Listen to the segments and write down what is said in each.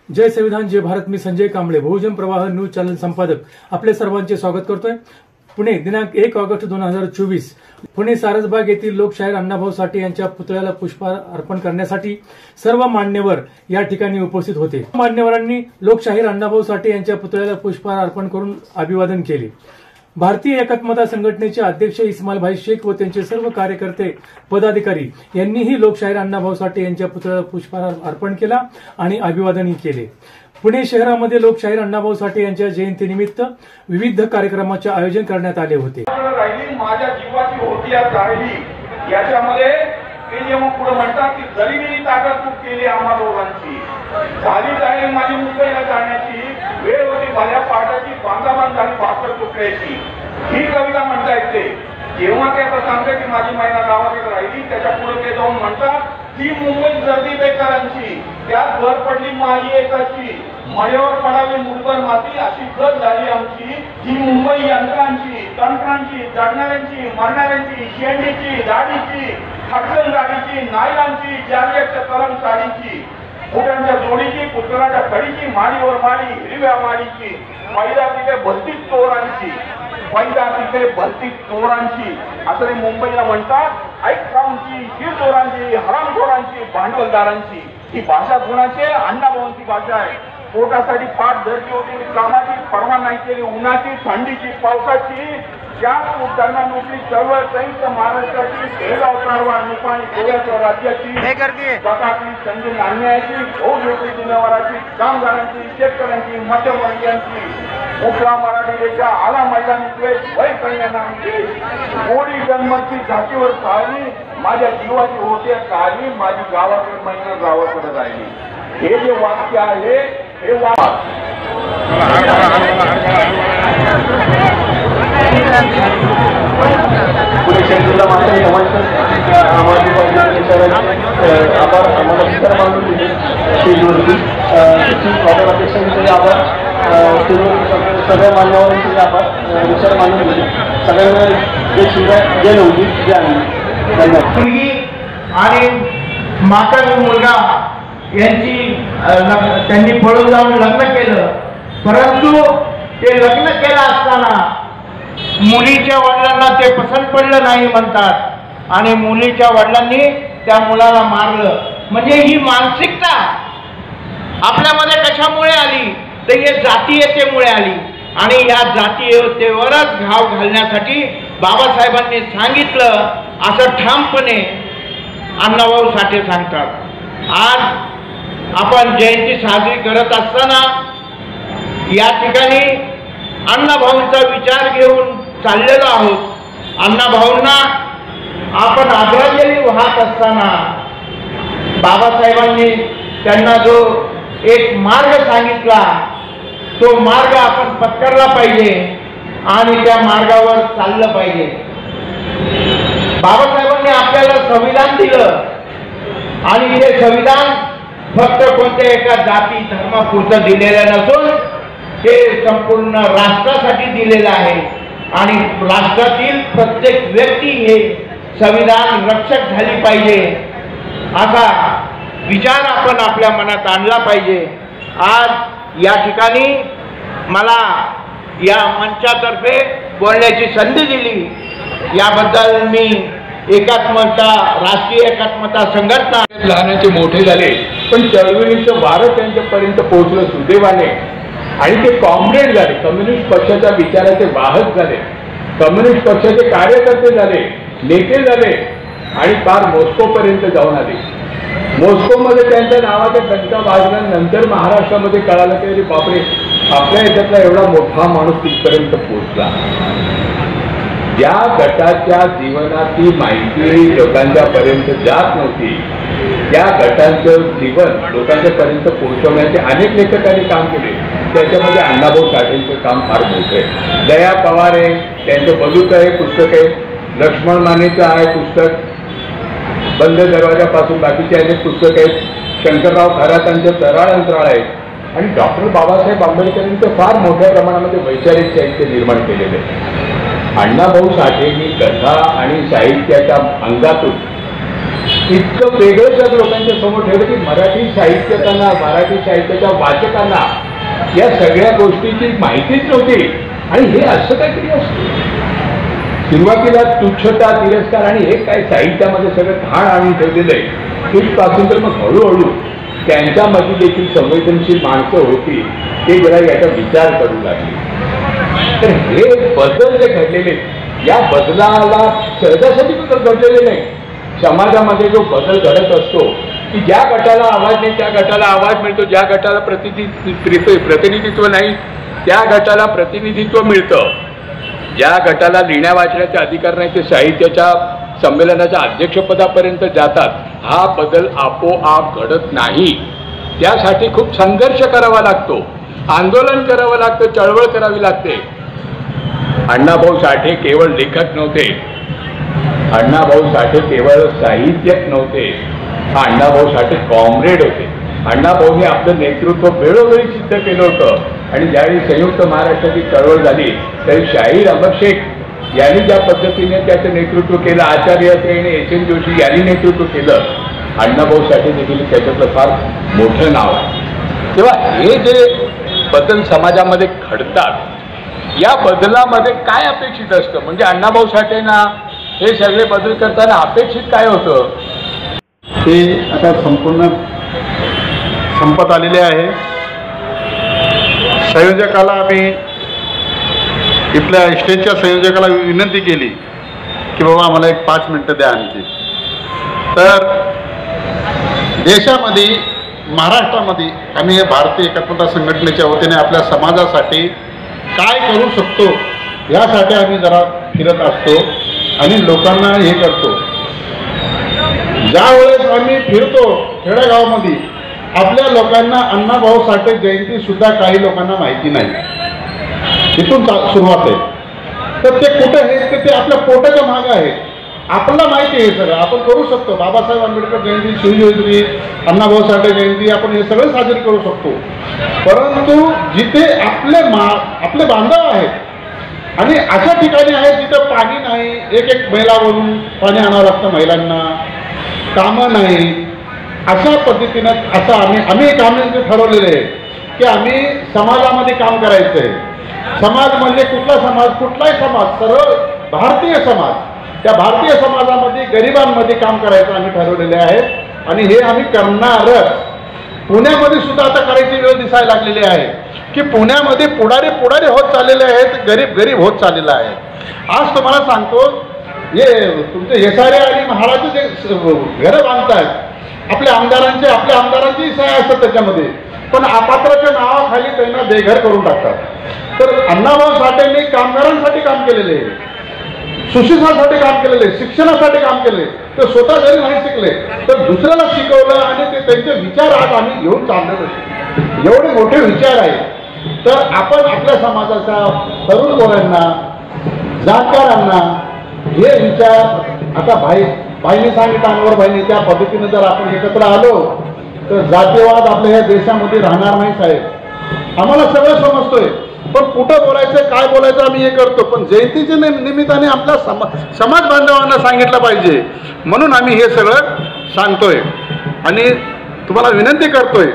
जय संविधान जय भारत. मी संजय कांबळे, बहुजन प्रवाह news channel संपादक, आपले सर्वांचे स्वागत करतोय. पुणे दिनांक 1 ऑगस्ट 2024 पुणे सारसबाग येथील लोकशाहीर अण्णाभाऊ साठे यांच्या पुतळ्याला पुष्पहार अर्पण करण्यासाठी सर्व मान्यवर या ठिकाणी उपस्थित होते. मान्यवरांनी लोकशाहीर अण्णाभाऊ साठे यांच्या पुतळ्याला पुष्पहार अर्पण करून अभिवादन केले. भारतीय एकात्मता संघटनेचे अध्यक्ष इस्माइलभाई शेख व त्यांचे सर्व कार्यकर्ते पदाधिकारी यांनीही लोकशाहीर अण्णाभाऊ साठे यांच्या पुतळ्याला पुष्पहार अर्पण केला आणि अभिवादनही केले. पुणे शहरामध्ये लोकशाहीर अण्णाभाऊ साठे यांच्या जयंतीनिमित्त विविध कार्यक्रमाचे आयोजन करण्यात आले होते. माझ्या जीवाची होती राहिली याच्यामध्ये ते जेव्हा पुढे म्हणतात की जरी मी ताकद केली आम्हा दोघांची झाली जाईल माझी मुंबईला जाण्याची वेळ होती माझ्या पाटाची बांधाबांध झाली 72 तुकड्याची ही कविता म्हणता येते. जेव्हा ते आता सांगते की माझी महिना गावाकडे राहिली त्याच्या पुढे ते जाऊन म्हणतात ही मुंबई जर्दी बेकारांची त्यात भर पडली माझी एकाची मळ्यावर पडावी मुरबर माती अशी गत झाली आमची. ही मुंबई यंत्रांची तंत्रांची जडणाऱ्यांची मरणाऱ्यांची शेंडीची दाढीची हटकन गाडीची नायलांची जारगेटच्या तलम साडीची फुट्यांच्या जोडीची पुतळाच्या कडीची माडीवर माडी हिरव्या माडीची पैदा तिथे भलतीच चोरांची पैदा तिथे भलतीच चोरांची असं ते मुंबईला म्हणतात. ऐकांची ही चोरांची हरामखोरांची भांडवलदारांची ही भाषा कोणाची अण्णाभाऊंची भाषा आहे. पोटासाठी पाठ धरली होती कामाची परवा नाही केली उन्हाची थंडीची पावसाची त्याच उद्धारणा नोकरी चळवळ संयुक्त महाराष्ट्राची शेगाव कारवार निपाणी गोव्याच्या राज्याची स्वतःची संधी आणण्याची बहुजोटी जनावरांची कामगारांची शेतकऱ्यांची मध्यमवर्गीयांची कुठला मराठी देशा आला मैदानी द्वेष वय करण्याची मोडी जन्मची झाकीवर चालली माझ्या जीवाची होते चालली माझी गावाकडे महिना गावाकडे राहिली. हे जे वाक्य आहे हे पुणे शहराला मात्र आभार आम्हाला विचार मानून दिले स्टेजवरती अपेक्षांचे आभार सगळ्या मान्यवरांचे आभार विचार मानून दिले सगळ्यांना जे शिवाय जे नव्हती जे आणली धन्यवाद. मुलगी आणि माता मुलगा यांची त्यांनी पळून जाऊन लग्न केलं परंतु ते लग्न केलं असताना मुलीच्या वडिलांना ते पसंत पडलं नाही म्हणतात आणि मुलीच्या वडिलांनी त्या मुलाला मारलं. म्हणजे ही मानसिकता आपल्यामध्ये कशामुळे आली तर हे जातीयतेमुळे आली आणि या जातीयतेवरच घाव घालण्यासाठी बाबासाहेबांनी सांगितलं असं ठामपणे अण्णाभाऊ साठे सांगतात. आज आपण जयंती साजरी करत असताना या ठिकाणी अण्णाभाऊंचा विचार घेऊन चाललेलो आहोत. अण्णाभाऊंना आपण आदरांजली वाहत असताना बाबासाहेबांनी त्यांना जो एक मार्ग सांगितला तो मार्ग आपण पत्करला पाहिजे आणि त्या मार्गावर चाललं पाहिजे. बाबासाहेबांनी आपल्याला संविधान दिलं आणि हे संविधान फक्त कोणत्या एका जाती धर्मापुरतं दिलेलं नसून ते संपूर्ण राष्ट्रासाठी दिलेलं आहे आणि राष्ट्रातील प्रत्येक व्यक्ती हे संविधान रक्षक झाली पाहिजे असा विचार आपण आपल्या मनात आणला पाहिजे. आज या ठिकाणी मला या मंचातर्फे बोलण्याची संधी दिली याबद्दल मी एकात्मता राष्ट्रीय एकात्मता संघटना लहानाचे मोठे झाले पण चळवळीचं वारं त्यांच्यापर्यंत पोहोचलं सुदैवाने आणि ते कॉम्रेड झाले. कम्युनिस्ट पक्षाच्या विचाराचे वाहक झाले, कम्युनिस्ट पक्षाचे कार्यकर्ते झाले, नेते झाले आणि फार मॉस्कोपर्यंत जाऊन आले. मॉस्कोमध्ये त्यांच्या नावाच्या घंटा वाजल्यानंतर महाराष्ट्रामध्ये कळालं की बापरे आपल्या याच्यातला एवढा मोठा माणूस तिथपर्यंत पोहोचला. ज्या गटाच्या जीवनाची माहिती लोकांच्या पर्यंत जात नव्हती त्या गटांचं जीवन लोकांच्या पर्यंत पोहोचवण्याचे अनेक लेखकांनी काम केले. त्याच्यामध्ये अण्णाभाऊ साठेंचं काम फार मोठं आहे. दया पवार आहे त्यांचं बलूच आहे पुस्तक आहे, लक्ष्मण मानेचं आहे पुस्तक, बंद दरवाजापासून बाकीचे अनेक पुस्तक आहेत, शंकरराव खरातांचं तराळ अंतराळ आहे आणि डॉक्टर बाबासाहेब आंबेडकरांचं फार मोठ्या प्रमाणामध्ये वैचारिक साहित्य निर्माण केलेलं आहे. अण्णाभाऊ साठेंनी कथा आणि साहित्याच्या अंगातून इतकं वेगळं जग लोकांच्या समोर ठेवलं की मराठी साहित्यकांना, मराठी साहित्याच्या वाचकांना या सगळ्या गोष्टीची माहितीच नव्हती. आणि हे असं काहीतरी असतं. सुरुवातीला तुच्छता, तिरस्कार आणि हे काय साहित्यामध्ये सगळं घाण आणून ठेवलेलं आहे. तिथपासून तर मग हळूहळू त्यांच्यामध्ये देखील संवेदनशील माणसं होती, ते जरा याचा विचार करू लागले. तर हे बदल जे घडलेले, या बदलाला सहजासहजी बदल घडलेले नाही. समाजामध्ये जो बदल घडत असतो की ज्या गटाला आवाज नाही त्या गटाला आवाज मिळतो, ज्या गटाला प्रतिनिधित्व नाही त्या गटाला प्रतिनिधित्व मिळतं, ज्या गटाला लिहिण्या वाचण्याचे अधिकार नाही ते साहित्याच्या संमेलनाच्या अध्यक्षपदापर्यंत जातात. हा बदल आपोआप घडत नाही. त्यासाठी खूप संघर्ष करावा लागतो, आंदोलन करावं लागतं, चळवळ करावी लागते. अण्णाभाऊ साठे केवळ लेखक नव्हते, अण्णाभाऊ साठे केवळ साहित्यक नव्हते, अण्णाभाऊ साठे कॉम्रेड होते. अण्णाभाऊने आपलं नेतृत्व वेळोवेळी सिद्ध केलं होतं. आणि ज्यावेळी संयुक्त महाराष्ट्राची चळवळ झाली त्यावेळी शाहीर अमर शेख यांनी ज्या पद्धतीने त्याचं नेतृत्व केलं, आचार्य श्रेणी एस.एन. जोशी यांनी नेतृत्व केलं, अण्णाभाऊ साठे देखील त्याच्यातलं फार मोठं नाव आहे. तेव्हा हे जे बदल समाजामध्ये घडतात, या बदलामध्ये काय अपेक्षित असतं, म्हणजे अण्णाभाऊ साठेंना हे सगळे बदल करताना अपेक्षित काय होतं ते आता संपूर्ण संपत आलेले आहे. संयोजकाला आम्ही, इथल्या स्टेजच्या संयोजकाला विनंती केली की बाबा आम्हाला एक 5 मिनिटं द्या आणखी. तर देशामध्ये, महाराष्ट्रामध्ये आम्ही हे भारतीय एकात्मता संघटनेच्या वतीने आपल्या समाजासाठी काय करू शकतो यासाठी आम्ही जरा फिरत असतो आणि लोकांना हे करतो. ज्या वेळेस आम्ही फिरतो खेडेगावामध्ये, आपल्या लोकांना अण्णाभाऊ साठे जयंती सुद्धा काही लोकांना माहिती नाही. इथून सुरुवात आहे. तर ते कुठे आहे ते आपल्या पोटाच्या मागं आहे. आपल्याला माहिती आहे सगळं, आपण करू शकतो. बाबासाहेब आंबेडकर जयंती, शिवजयंती, अण्णाभाऊ साठे जयंती आपण हे सगळे साजरे करू शकतो. परंतु जिथे आपले बांधव आहेत आणि अशा ठिकाणी आहेत जिथं पाणी नाही, एक महिलावरून पाणी आणावं लागतं महिलांना, कामं नाही, अशा पद्धतीनं असं आम्ही एक आम्ही ठरवलेलं आहे की आम्ही समाजामध्ये काम करायचं आहे. समाज म्हणजे कुठला समाज, कुठलाही समाज, सर्व भारतीय समाज, त्या भारतीय समाजामध्ये गरिबांमध्ये काम करायचं आम्ही ठरवलेले आहे आणि हे आम्ही करणारच. पुण्यामध्ये सुद्धा आता करायची वेळ दिसायला लागलेली आहे की पुण्यामध्ये पुढारी होत चाललेले आहेत, गरीब होत चाललेला आहे. आज तुम्हाला सांगतो, हे तुमचे येसारे आणि महाराज जे घरं बांधतात, आपल्या आमदारांची सह्या असतात त्याच्यामध्ये, पण अपात्राच्या नावाखाली त्यांना बेघर करून टाकतात. तर अण्णाभाऊ साठेंनी कामगारांसाठी काम केलेले आहे, सुशिक्षणासाठी काम केलेले, शिक्षणासाठी काम केले. ते स्वतः जरी नाही शिकले तर दुसऱ्याला शिकवलं आणि ते त्यांचे विचार आज आम्ही घेऊन चाललेलो. एवढे मोठे विचार आहे. तर आपण आपल्या समाजाच्या तरुण पोरांना, जाणकारांना हे विचार, आता भाईने सांगितलं, अनवर भाईने, त्या पद्धतीने जर आपण एकत्र आलो तर जातीयवाद आपल्या ह्या देशामध्ये राहणार नाही साहेब. आम्हाला सगळं समजतोय, पण कुठं बोलायचं, काय बोलायचं आम्ही हे करतो. पण जयंतीच्या निमित्ताने आपल्या समाज बांधवांना सांगितलं पाहिजे म्हणून आम्ही हे सगळं सांगतोय. आणि तुम्हाला विनंती करतोय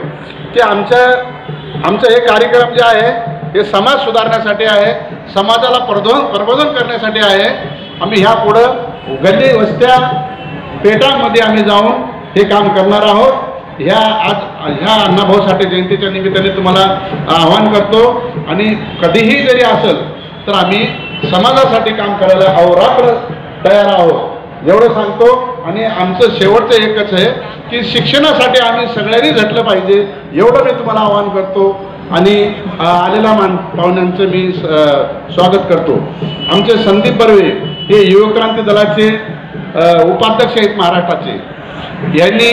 की आमचं हे कार्यक्रम जे आहे हे समाज सुधारण्यासाठी आहे, समाजाला प्रबोधन करण्यासाठी आहे. आम्ही ह्या पुढं गल्ली वस्त्या पेटांमध्ये आम्ही जाऊन हे काम करणार आहोत. ह्या अण्णाभाऊ साठे जयंतीच्या निमित्ताने तुम्हाला आवाहन करतो. आणि कधीही जरी असेल तर आम्ही समाजासाठी काम करायला अहोरात्र तयार आहोत एवढं सांगतो. आणि आमचं शेवटचं एकच आहे की शिक्षणासाठी आम्ही सगळ्यांनी झटलं पाहिजे एवढं मी तुम्हाला आवाहन करतो. आणि आलेल्या पाहुण्यांचं मी स्वागत करतो. आमचे संदीप बर्वे हे युवक क्रांती दलाचे उपाध्यक्ष आहेत महाराष्ट्राचे, यांनी